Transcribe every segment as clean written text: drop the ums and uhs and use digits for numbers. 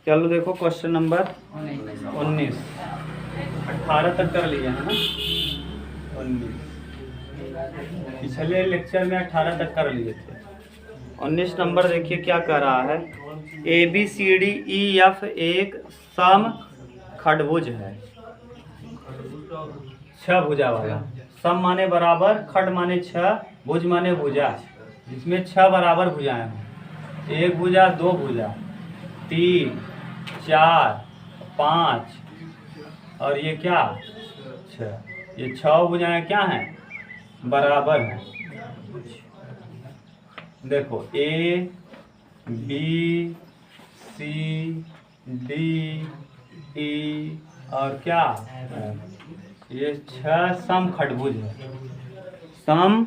चलो देखो question number 19, 18 तक कर लिया है ना। 19 पिछले लेक्चर में 18 तक कर लिए थे। 19 नंबर देखिए क्या कह रहा है। ABCDEF एक सम खडभुज है। 6 भुजा वाला। सम माने बराबर, खड माने 6, भुज माने भुजा, जिसमें 6 बराबर भुजाएं हों। 1 भुजा, 2 भुजा, 3, 4, 5 और ये क्या 6। ये 6 भुजाएं क्या हैं, बराबर हैं। देखो A B C D E और क्या ये 6 सम खडभुज है। सम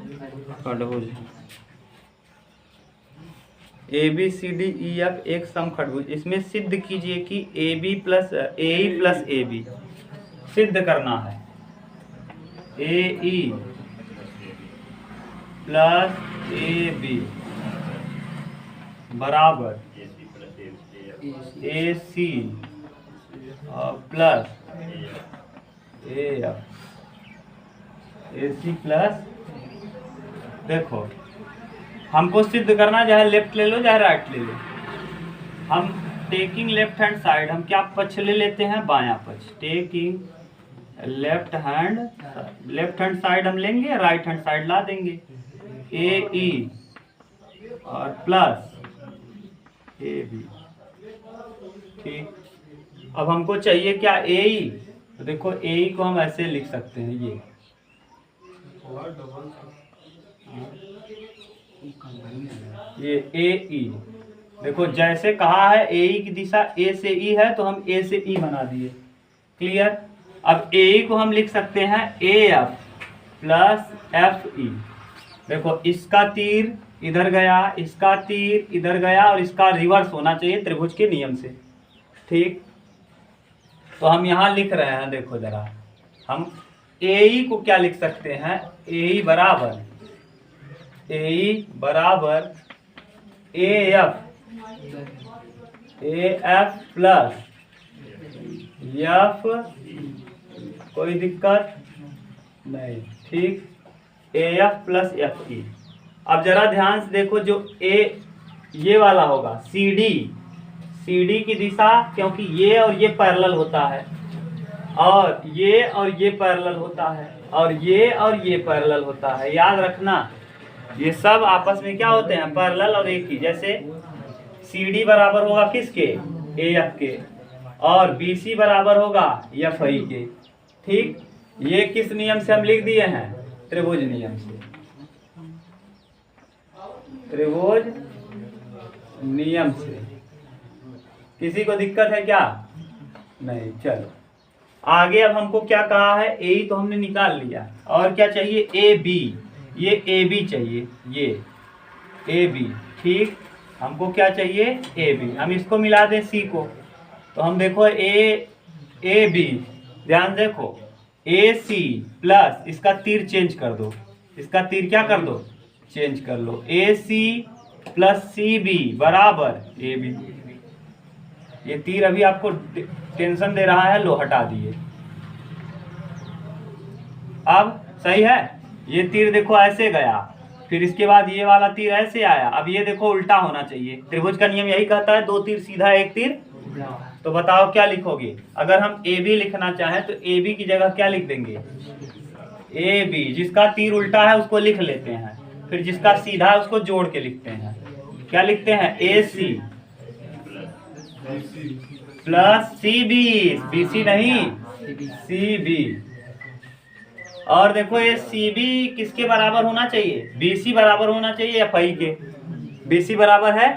खडभुज ABCDEF एक सम खडभुज। इसमें सिद्ध कीजिए कि AB plus AE plus AB सिद्ध करना है। AE प्लस AB बराबर AC plus AF। AC plus, देखो हमको सिद्ध करना, चाहे लेफ्ट ले लो चाहे राइट ले लो। हम टेकिंग लेफ्ट हैंड साइड, हम क्या पक्ष ले लेते हैं, बायां पक्ष। टेकिंग लेफ्ट हैंड साइड हम लेंगे, राइट हैंड साइड ला देंगे। AE और प्लस AB। ठीक, अब हमको चाहिए क्या, AE। तो देखो AE को हम ऐसे लिख सकते हैं, ये AE। देखो जैसे कहा है AE की दिशा A से E है, तो हम A से E बना दिए। क्लियर। अब AE को हम लिख सकते हैं AF प्लस FE। देखो इसका तीर इधर गया, इसका तीर इधर गया और इसका रिवर्स होना चाहिए त्रिभुज के नियम से। ठीक, तो हम यहाँ लिख रहे हैं, देखो जरा हम AE को क्या लिख सकते हैं, AE बराबर AF प्लस F। कोई दिक्कत नहीं। ठीक, AF प्लस FE। अब जरा ध्यान से देखो, जो ये वाला होगा CD की दिशा, क्योंकि ये और ये पैरेलल होता है, और ये पैरेलल होता है, और ये पैरेलल होता है। याद रखना ये सब आपस में क्या होते हैं, पैरेलल और एक ही। जैसे CD बराबर होगा किसके, AF के, और BC बराबर होगा FI के। ठीक, ये किस नियम से हम लिख दिए हैं, त्रिभुज नियम से। त्रिभुज नियम से। किसी को दिक्कत है क्या, नहीं। चलो आगे, अब हमको क्या कहा है, AE तो हमने निकाल लिया, और क्या चाहिए, AB। ये AB चाहिए, ये AB। ठीक, हमको क्या चाहिए, AB। हम इसको मिला दें C को, तो हम देखो AB, ध्यान देखो AC प्लस, इसका तीर चेंज कर दो, इसका तीर क्या कर दो, चेंज कर लो। AC प्लस CB बराबर AB। ये तीर अभी आपको टेंशन दे रहा है, लो हटा दिए। अब सही है, ये तीर देखो ऐसे गया, फिर इसके बाद ये वाला तीर ऐसे आया। अब ये देखो उल्टा होना चाहिए, त्रिभुज का नियम यही कहता है, 2 तीर सीधा, 1 तीर। तो बताओ क्या लिखोगे। अगर हम AB लिखना चाहें तो AB की जगह क्या लिख देंगे, AB। जिसका तीर उल्टा है उसको लिख लेते हैं, फिर जिसका सीधा है उसको जोड़ के लिखते हैं। क्या लिखते हैं, AC प्लस CB, BC नहीं, CB। और देखो ये CB किसके बराबर होना चाहिए, BC बराबर होना चाहिए FI के। BC बराबर है,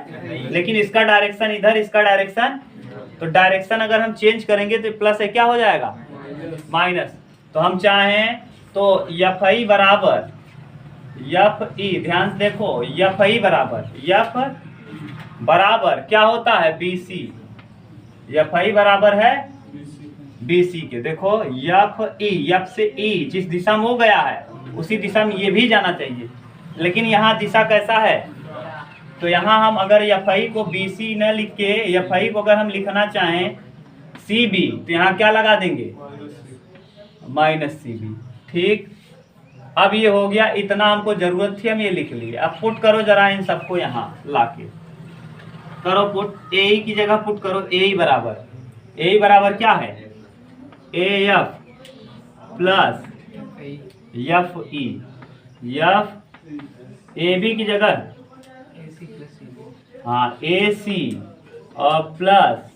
लेकिन इसका डायरेक्शन इधर, इसका डायरेक्शन, तो डायरेक्शन अगर हम चेंज करेंगे तो प्लस है क्या हो जाएगा, माइनस। तो हम चाहें तो FI बराबर FE, ध्यान से देखो, FI बराबर क्या होता है, BC। FI बराबर है BC के। देखो FE, F से E जिस दिशा में वो गया है उसी दिशा में ये भी जाना चाहिए, लेकिन यहाँ दिशा कैसा है, तो यहाँ हम अगर एफ आई को बी सी न लिख के एफ आई को अगर हम लिखना चाहें सी बी, तो यहाँ क्या लगा देंगे, माइनस सी बी। ठीक, अब ये हो गया, इतना हमको जरूरत थी, हम ये लिख लिए। अब पुट करो जरा इन सबको यहाँ लाके, करो पुट, ए की जगह पुट करो, ए बराबर क्या है, A F plus F E, F A B की जगह हाँ ए सी और प्लस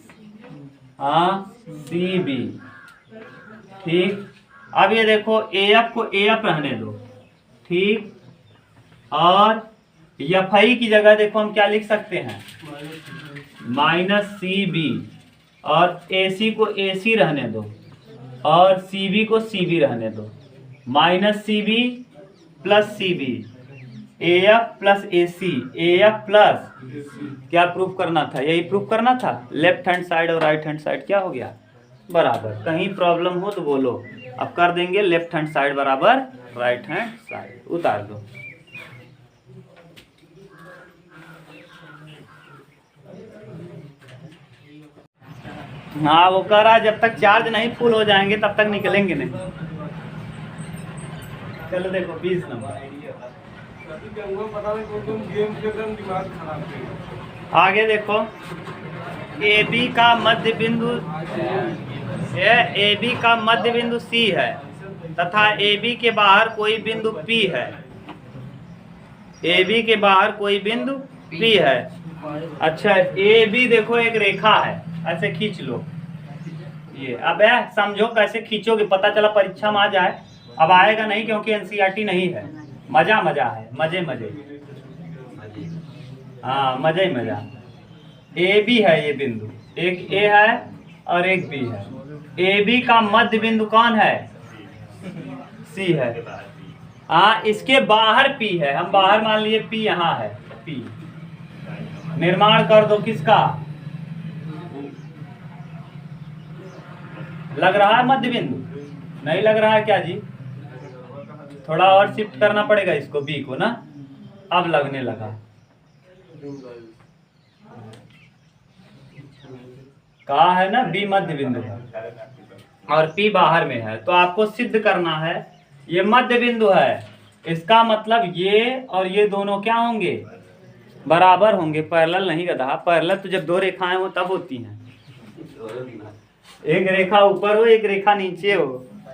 हाँ सी बी। ठीक, अब ये देखो ए एफ को ए एफ रहने दो। ठीक, और एफ आई की जगह देखो हम क्या लिख सकते हैं, माइनस सी बी, और ए सी को ए सी रहने दो और सी बी को सी बी रहने दो, minus C B plus C B, A F plus A C, A F plus क्या प्रूफ करना था, यही प्रूफ करना था, लेफ्ट हैंड साइड और राइट हैंड साइड क्या हो गया, बराबर। कहीं प्रॉब्लम हो तो बोलो, अब कर देंगे लेफ्ट हैंड साइड बराबर राइट हैंड साइड, उतार दो। हाँ वो कह रहा है जब तक चार्ज नहीं फुल हो जाएंगे तब तक निकलेंगे नहीं। चलो देखो 20 नंबर आगे देखो, ए बी का मध्य बिंदु ए बी का मध्य बिंदु सी है तथा ए बी के बाहर कोई बिंदु पी है, ए बी के बाहर कोई बिंदु पी है। अच्छा, ए बी देखो एक रेखा है, ऐसे खींच लो ये। अब समझो कैसे खींचोगे, पता चला परीक्षा में आ जाए, अब आएगा नहीं क्योंकि एनसीईआरटी नहीं है। मजा है, मजे हाँ मजा ही मजा। ए बी है ये बिंदु, एक ए है और एक बी है। ए बी का मध्य बिंदु कौन है, सी है। हाँ, इसके बाहर पी है, हम बाहर मान लिए पी यहाँ है, पी निर्माण कर दो किसका, लग रहा है मध्य बिंदु, नहीं लग रहा है क्या जी, थोड़ा और शिफ्ट करना पड़ेगा इसको, बी को ना, अब लगने लगा। कहा है ना बी मध्य बिंदु है और पी बाहर में है, तो आपको सिद्ध करना है ये मध्य बिंदु है। इसका मतलब ये और ये दोनों क्या होंगे, बराबर होंगे, पैरेलल नहीं गधा। पैरेलल तो जब दो रेखाएं हो तब होती हैं, एक रेखा ऊपर हो एक रेखा नीचे हो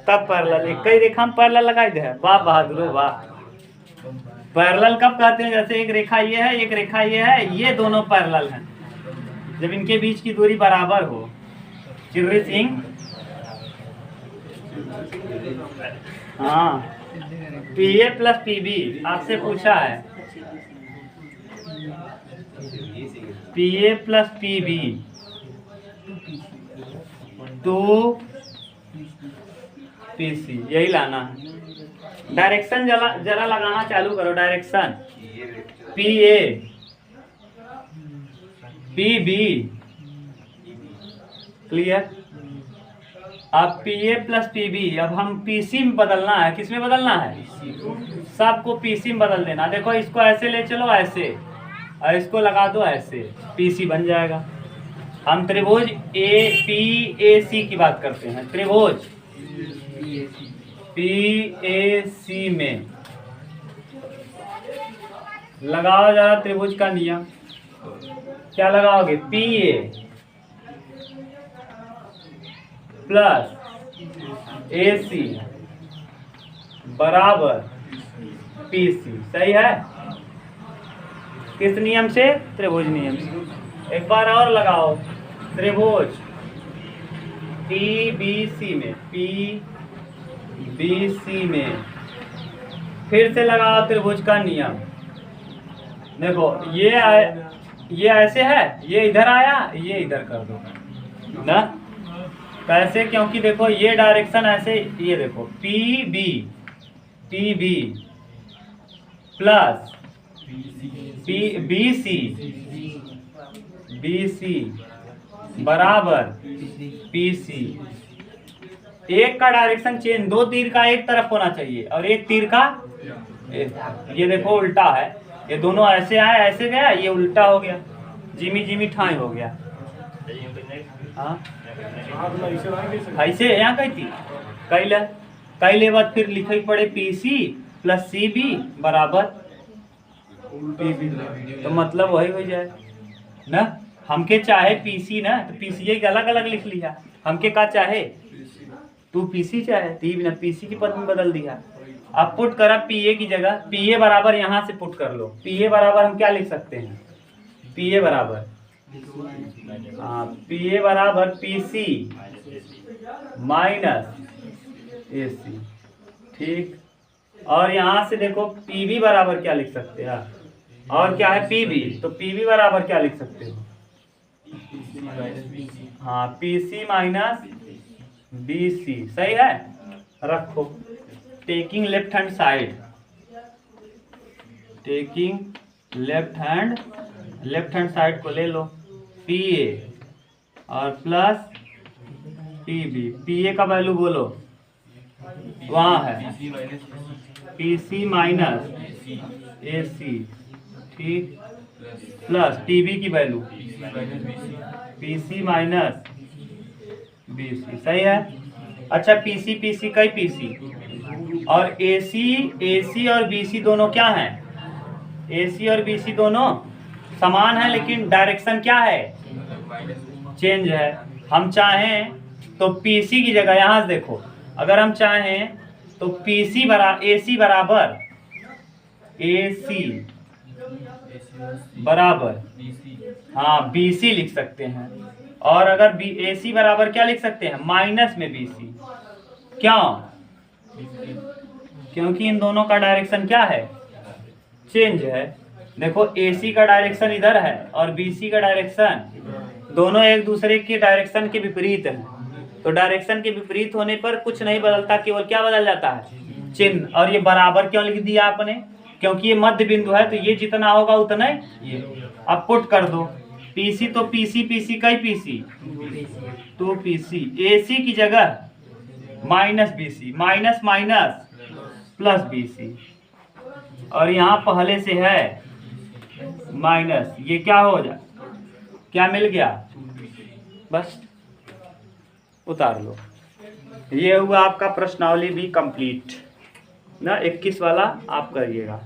तब पैरेलल। एक ही रेखा में पैरेलल लगाई दे, वाह बहादुर वाह। पैरेलल कब कहते हैं, जैसे एक रेखा ये है एक रेखा ये है, ये दोनों पैरेलल हैं जब इनके बीच की दूरी बराबर हो। चिर्री सिंह, हाँ P A plus P B आपसे पूछा है, P A plus P B two P C, यही लाना है। डायरेक्शन जरा लगाना चालू करो, direction P A P B, clear. अब P A plus P B, अब हम पी सी में बदलना है, किस में बदलना है, सबको पी सी में बदल देना। देखो इसको ऐसे ले चलो ऐसे, और इसको लगा दो ऐसे, पी सी बन जाएगा। हम त्रिभुज ए पी ए सी की बात करते हैं, त्रिभुज पी ए सी में लगाओ जरा त्रिभुज का नियम, क्या लगाओगे, पी ए प्लस ए सी बराबर पी सी, सही है। किस नियम से, त्रिभुज नियम से। एक बार और लगाओ, त्रिभुज पी बी सी में, पी बी सी में फिर से लगाओ त्रिभुज का नियम। देखो ये ऐसे है, ये इधर आया, ये इधर कर दो ना, कैसे, क्योंकि देखो ये डायरेक्शन ऐसे, ये देखो P B plus B C बराबर पी सी। एक का डायरेक्शन चेंज, दो तीर का एक तरफ होना चाहिए और एक तीर का ये देखो उल्टा है, ये दोनों ऐसे आया ऐसे गया, ये उल्टा हो गया, जिमी जिमी ठाई हो गया। हाँ ऐसे यहाँ कही थी कैले बाद फिर लिखे पड़े PC प्लस CB बराबर PB, तो मतलब वही हो जाए ना। हमके चाहे PC ना, तो PCA के अलग अलग लिख लिया। हमके का चाहे तू PC चाहे तो बिना PC की पद में बदल दिया। अब पुट करा PA की जगह, PA बराबर यहाँ से पुट कर लो। PA बराबर हम क्या लिख सकते हैं, PA बराबर PA बराबर PC माइनस AC, ठीक। और यहाँ से देखो PB बराबर क्या लिख सकते हैं, और क्या है PB, तो PB बराबर क्या लिख सकते हो, हाँ PC माइनस BC, सही है। रखो taking left hand side, taking left hand side को ले लो PA और प्लस PB। PA का वैल्यू बोलो वहाँ है PC माइनस AC, ठीक, प्लस PB की वैल्यू PC माइनस BC, सही है। अच्छा PC कई PC और AC और BC दोनों क्या हैं, AC और BC दोनों समान है, लेकिन डायरेक्शन क्या है, चेंज है। हम चाहें तो PC की जगह यहाँ से देखो, अगर हम चाहें तो AC बराबर हाँ BC लिख सकते हैं, और अगर AC बराबर क्या लिख सकते हैं, माइनस में BC। क्यों, क्योंकि इन दोनों का डायरेक्शन क्या है, चेंज है। देखो AC का डायरेक्शन इधर है और BC का डायरेक्शन, दोनों एक दूसरे के डायरेक्शन के विपरीत है, तो डायरेक्शन के विपरीत होने पर कुछ नहीं बदलता, केवल क्या बदल जाता है, चिन्ह। और ये बराबर क्यों लिख दिया आपने, क्योंकि ये मध्य बिंदु है, तो ये जितना होगा उतना ये। अब पुट कर दो PC, तो PC कई PC, तो PC AC की जगह minus BC, minus plus BC, और यहाँ पहले से है माइनस, ये क्या हो जाए, क्या मिल गया, बस उतार लो। ये हुआ आपका प्रश्नावली भी कंप्लीट ना। 21 वाला आप करिएगा।